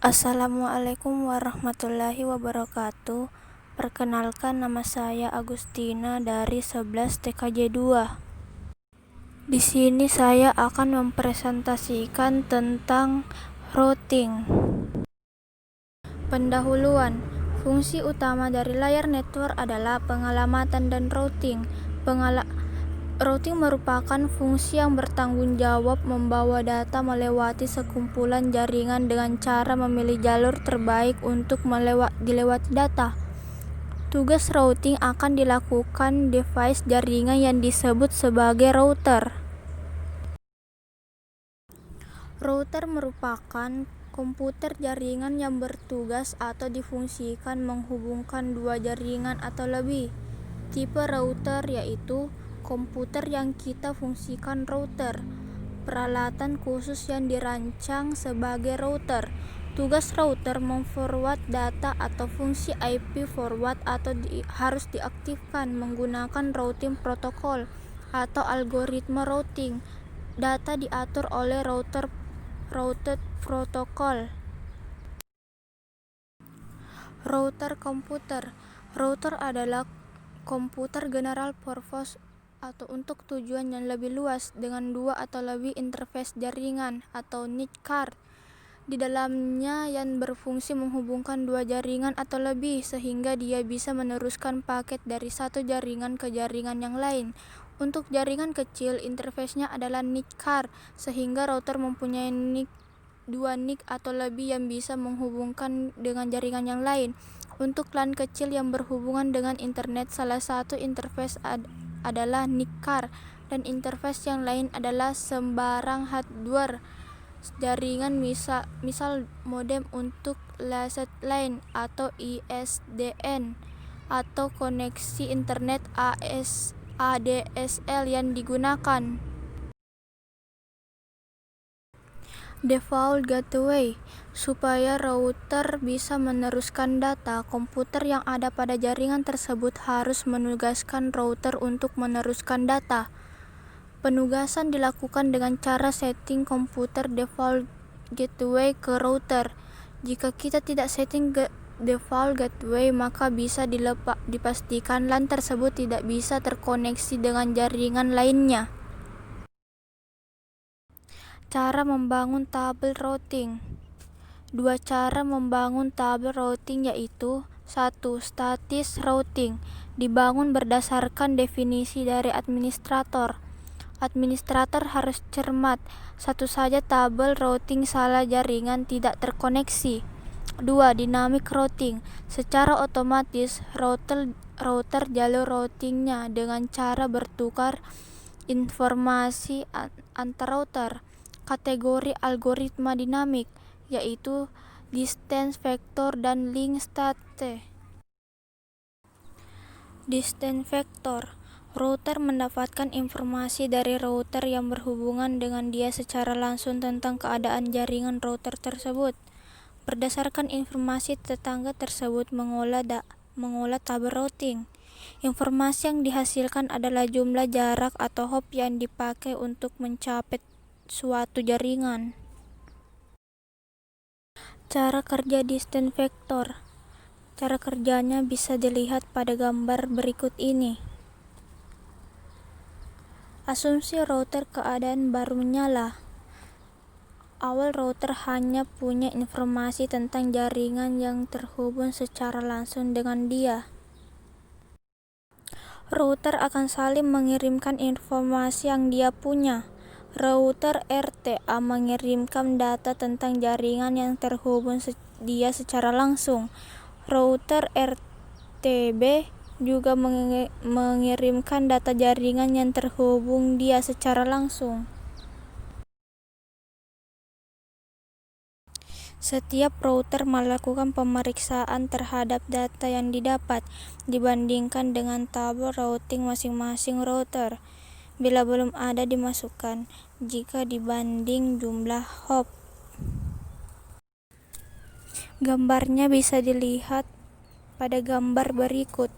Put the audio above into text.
Assalamualaikum warahmatullahi wabarakatuh. Perkenalkan, nama saya Agustina dari 11 TKJ 2. Di sini saya akan mempresentasikan tentang routing. Pendahuluan. Fungsi utama dari layar network adalah pengalamatan dan routing. Routing merupakan fungsi yang bertanggung jawab membawa data melewati sekumpulan jaringan dengan cara memilih jalur terbaik untuk dilewati data. Tugas routing akan dilakukan device jaringan yang disebut sebagai router. Router merupakan komputer jaringan yang bertugas atau difungsikan menghubungkan dua jaringan atau lebih. Tipe router yaitu komputer yang kita fungsikan router, peralatan khusus yang dirancang sebagai router. Tugas router memforward data atau fungsi IP forward atau harus diaktifkan menggunakan routing protokol atau algoritma routing. Data diatur oleh routed protokol. Router komputer. Router adalah komputer general purpose atau untuk tujuan yang lebih luas dengan dua atau lebih interface jaringan atau NIC card di dalamnya yang berfungsi menghubungkan dua jaringan atau lebih sehingga dia bisa meneruskan paket dari satu jaringan ke jaringan yang lain. Untuk jaringan kecil, interface-nya adalah NIC card sehingga router mempunyai dua NIC atau lebih yang bisa menghubungkan dengan jaringan yang lain. Untuk LAN kecil yang berhubungan dengan internet, salah satu interface adalah NIC card dan interface yang lain adalah sembarang hardware jaringan, misal modem untuk lasset line atau ISDN atau koneksi internet ADSL yang digunakan. Default gateway. Supaya router bisa meneruskan data, komputer yang ada pada jaringan tersebut harus menugaskan router untuk meneruskan data. Penugasan dilakukan dengan cara setting komputer default gateway ke router. Jika kita tidak setting default gateway, maka bisa dipastikan LAN tersebut tidak bisa terkoneksi dengan jaringan lainnya. Cara membangun tabel routing. Dua cara membangun tabel routing yaitu: 1. Statis routing dibangun berdasarkan definisi dari administrator. Administrator harus cermat, satu saja tabel routing salah jaringan tidak terkoneksi. 2. Dynamic routing. Secara otomatis router jalur routingnya dengan cara bertukar informasi antar router. Kategori algoritma dinamik yaitu distance vector dan link state. Distance vector. Router mendapatkan informasi dari router yang berhubungan dengan dia secara langsung tentang keadaan jaringan router tersebut. Berdasarkan informasi tetangga tersebut mengolah tabel routing. Informasi yang dihasilkan adalah jumlah jarak atau hop yang dipakai untuk mencapai suatu jaringan. Cara kerja distance vector. Cara kerjanya bisa dilihat pada gambar berikut ini. Asumsi router keadaan baru menyala. Awal router hanya punya informasi tentang jaringan yang terhubung secara langsung dengan dia. Router akan saling mengirimkan informasi yang dia punya. Router RTA mengirimkan data tentang jaringan yang terhubung dia secara langsung. Router RTB juga mengirimkan data jaringan yang terhubung dia secara langsung. Setiap router melakukan pemeriksaan terhadap data yang didapat dibandingkan dengan tabel routing masing-masing router. Bila belum ada dimasukkan, jika dibanding jumlah hop. Gambarnya bisa dilihat pada gambar berikut.